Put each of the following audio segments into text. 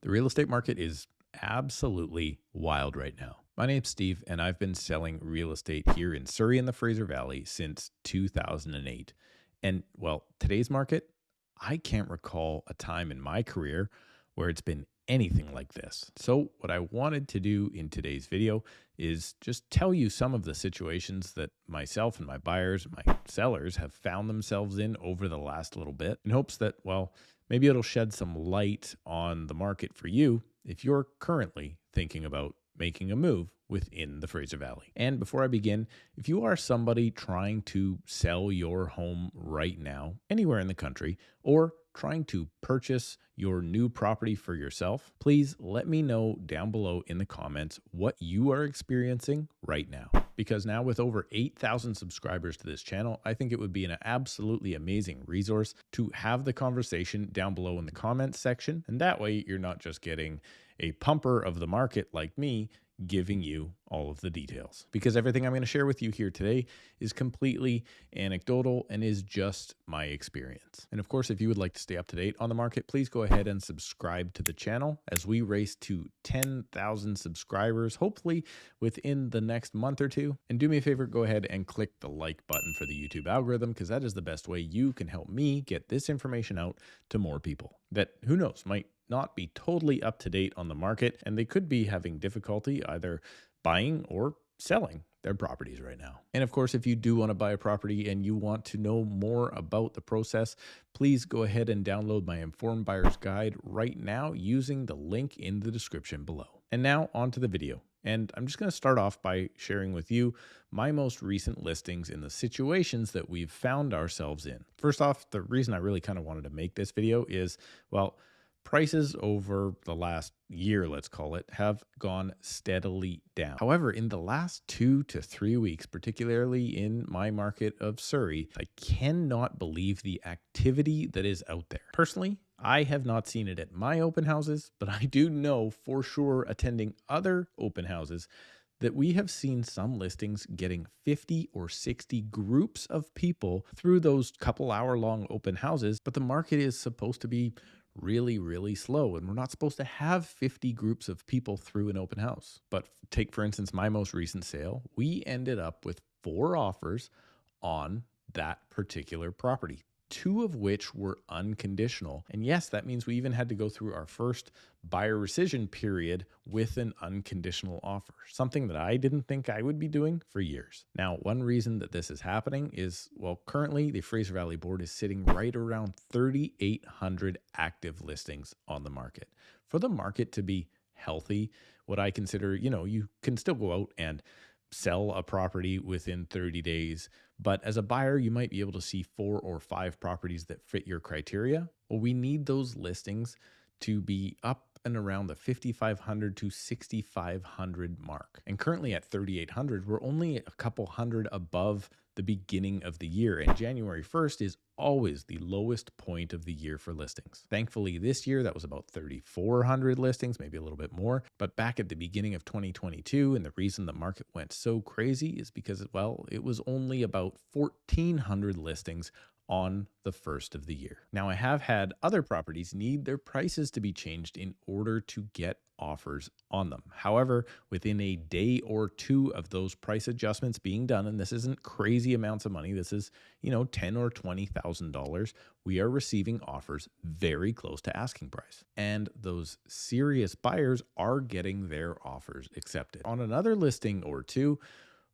The real estate market is absolutely wild right now. My name's Steve, and I've been selling real estate here in Surrey in the Fraser Valley since 2008. And well, today's market, I can't recall a time in my career where it's been anything like this. So, what I wanted to do in today's video is just tell you some of the situations that myself and my buyers, my sellers have found themselves in over the last little bit in hopes that, well, maybe it'll shed some light on the market for you if you're currently thinking about making a move within the Fraser Valley. And before I begin, if you are somebody trying to sell your home right now, anywhere in the country, or trying to purchase your new property for yourself, please let me know down below in the comments what you are experiencing right now. Because now with over 8,000 subscribers to this channel, I think it would be an absolutely amazing resource to have the conversation down below in the comments section. And that way you're not just getting a pumper of the market like me giving you all of the details, because everything I'm going to share with you here today is completely anecdotal and is just my experience. And of course, if you would like to stay up to date on the market, please go ahead and subscribe to the channel as we race to 10,000 subscribers, hopefully within the next month or two. And do me a favor, go ahead and click the like button for the YouTube algorithm, because that is the best way you can help me get this information out to more people that, who knows, might not be totally up to date on the market, and they could be having difficulty either buying or selling their properties right now. And of course, if you do want to buy a property and you want to know more about the process, please go ahead and download my Informed Buyer's Guide right now using the link in the description below. And now on to the video. And I'm just going to start off by sharing with you my most recent listings in the situations that we've found ourselves in. First off, the reason I really kind of wanted to make this video is, well, prices over the last year, let's call it, have gone steadily down. However, in the last 2 to 3 weeks, particularly in my market of Surrey, I cannot believe the activity that is out there. Personally, I have not seen it at my open houses, but I do know for sure, attending other open houses, that we have seen some listings getting 50 or 60 groups of people through those couple hour-long open houses, but the market is supposed to be really slow, and we're not supposed to have 50 groups of people through an open house. But take, for instance, my most recent sale, we ended up with 4 offers on that particular property, 2 of which were unconditional. And yes, that means we even had to go through our first buyer rescission period with an unconditional offer, something that I didn't think I would be doing for years. Now, one reason that this is happening is, well, currently the Fraser Valley board is sitting right around 3,800 active listings on the market. For the market to be healthy, what I consider, you can still go out and sell a property within 30 days. But as a buyer, you might be able to see 4 or 5 properties that fit your criteria. Well, we need those listings to be up and around the 5,500 to 6,500 mark. And currently at 3,800, we're only a couple hundred above the beginning of the year. And January 1st is always the lowest point of the year for listings. Thankfully, this year, that was about 3,400 listings, maybe a little bit more. But back at the beginning of 2022, and the reason the market went so crazy is because, well, it was only about 1,400 listings on the first of the year. Now, I have had other properties need their prices to be changed in order to get offers on them. However, within a day or 2 of those price adjustments being done, and this isn't crazy amounts of money, this is, $10,000 or $20,000, we are receiving offers very close to asking price. And those serious buyers are getting their offers accepted. On another listing or 2,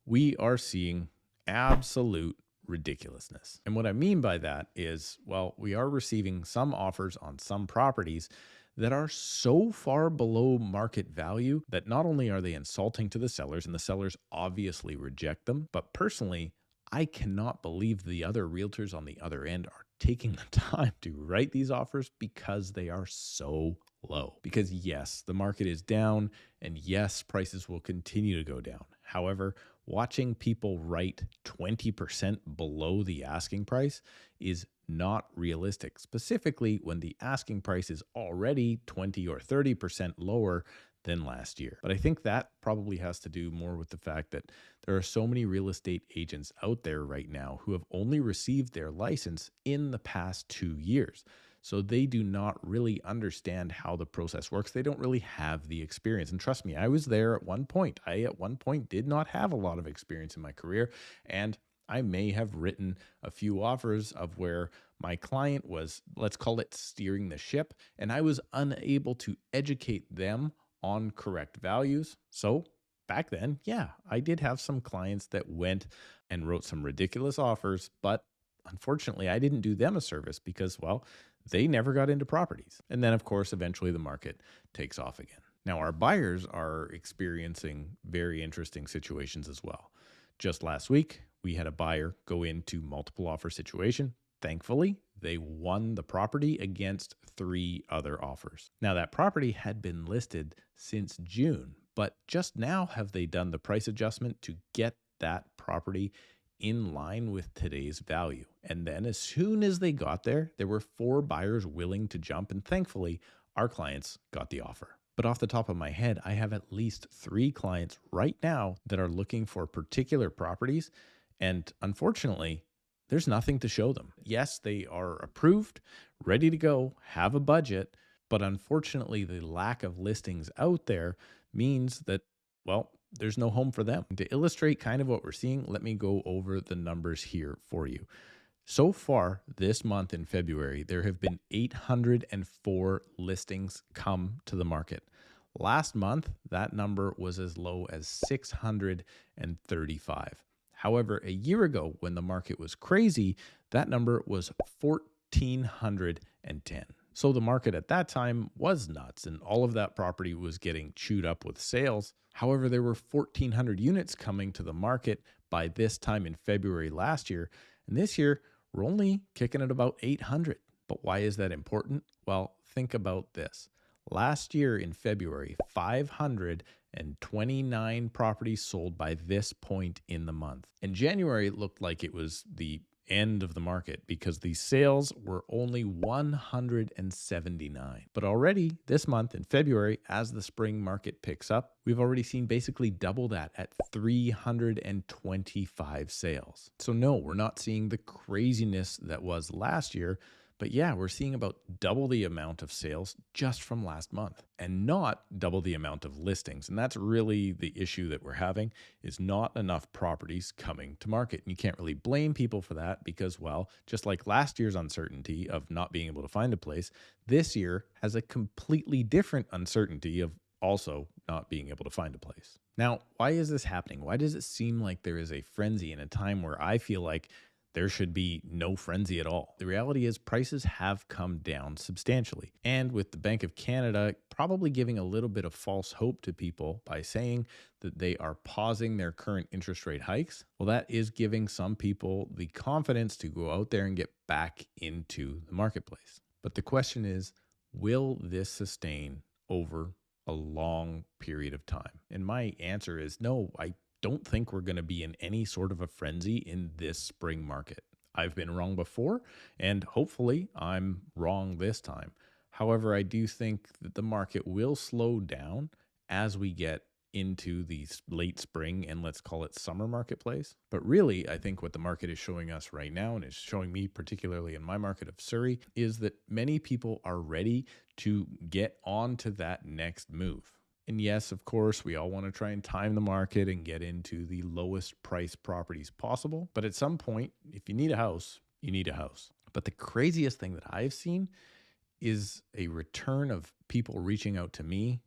we are seeing absolute ridiculousness. And what I mean by that is, well, we are receiving some offers on some properties that are so far below market value that not only are they insulting to the sellers, and the sellers obviously reject them, but personally, I cannot believe the other realtors on the other end are taking the time to write these offers because they are so low. Because yes, the market is down, and yes, prices will continue to go down. However, watching people write 20% below the asking price is not realistic, specifically when the asking price is already 20 or 30% lower than last year. But I think that probably has to do more with the fact that there are so many real estate agents out there right now who have only received their license in the past 2 years. So they do not really understand how the process works. They don't really have the experience. And trust me, I was there at one point. I, at one point, did not have a lot of experience in my career. And I may have written a few offers of where my client was, let's call it steering the ship, and I was unable to educate them on correct values. So back then, yeah, I did have some clients that went and wrote some ridiculous offers, but unfortunately, I didn't do them a service because, well, they never got into properties. And then, of course, eventually the market takes off again. Now, our buyers are experiencing very interesting situations as well. Just last week, we had a buyer go into multiple offer situation. Thankfully, they won the property against 3 other offers. Now, that property had been listed since June, but just now have they done the price adjustment to get that property in line with today's value. And then as soon as they got there, there were 4 buyers willing to jump, and thankfully, our clients got the offer. But off the top of my head, I have at least 3 clients right now that are looking for particular properties, and unfortunately, there's nothing to show them. Yes, they are approved, ready to go, have a budget, but unfortunately, the lack of listings out there means that, well, there's no home for them. To illustrate kind of what we're seeing, let me go over the numbers here for you. So far this month in February, there have been 804 listings come to the market. Last month, that number was as low as 635. However, a year ago, when the market was crazy, that number was 1,410. So the market at that time was nuts, and all of that property was getting chewed up with sales. However, there were 1,400 units coming to the market by this time in February last year, and this year, we're only kicking at about 800. But why is that important? Well, think about this. Last year in February, 529 properties sold by this point in the month. And January looked like it was the end of the market because the sales were only 179. But already this month in February, as the spring market picks up, we've already seen basically double that at 325 sales. So no, we're not seeing the craziness that was last year. But yeah, we're seeing about double the amount of sales just from last month and not double the amount of listings. And that's really the issue that we're having, is not enough properties coming to market. And you can't really blame people for that because, well, just like last year's uncertainty of not being able to find a place, this year has a completely different uncertainty of also not being able to find a place. Now, why is this happening? Why does it seem like there is a frenzy in a time where I feel like there should be no frenzy at all? The reality is prices have come down substantially. And with the Bank of Canada probably giving a little bit of false hope to people by saying that they are pausing their current interest rate hikes, well, that is giving some people the confidence to go out there and get back into the marketplace. But the question is, will this sustain over a long period of time? And my answer is no, I don't think we're going to be in any sort of a frenzy in this spring market. I've been wrong before, and hopefully I'm wrong this time. However, I do think that the market will slow down as we get into the late spring and let's call it summer marketplace. But really, I think what the market is showing us right now, and is showing me particularly in my market of Surrey, is that many people are ready to get on to that next move. And yes, of course, we all want to try and time the market and get into the lowest price properties possible. But at some point, if you need a house, you need a house. But the craziest thing that I've seen is a return of people reaching out to me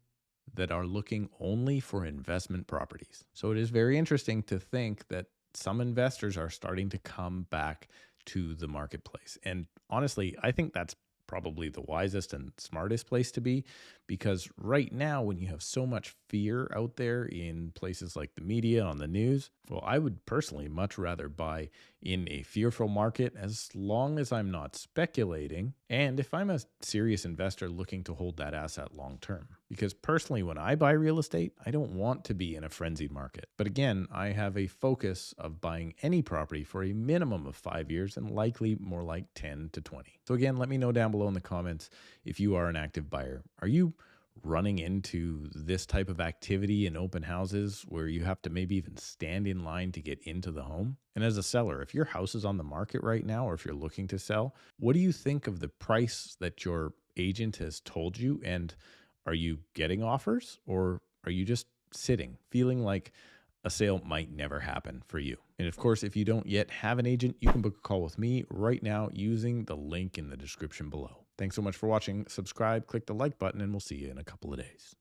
that are looking only for investment properties. So it is very interesting to think that some investors are starting to come back to the marketplace. And honestly, I think that's probably the wisest and smartest place to be, because right now, when you have so much fear out there in places like the media, on the news, well, I would personally much rather buy in a fearful market as long as I'm not speculating, and if I'm a serious investor looking to hold that asset long term. Because personally, when I buy real estate, I don't want to be in a frenzied market. But again, I have a focus of buying any property for a minimum of 5 years and likely more like 10 to 20. So again, let me know down below in the comments if you are an active buyer. Are you running into this type of activity in open houses where you have to maybe even stand in line to get into the home? And as a seller, if your house is on the market right now or if you're looking to sell, what do you think of the price that your agent has told you? And are you getting offers, or are you just sitting, feeling like a sale might never happen for you? And of course, if you don't yet have an agent, you can book a call with me right now using the link in the description below. Thanks so much for watching. Subscribe, click the like button, and we'll see you in a couple of days.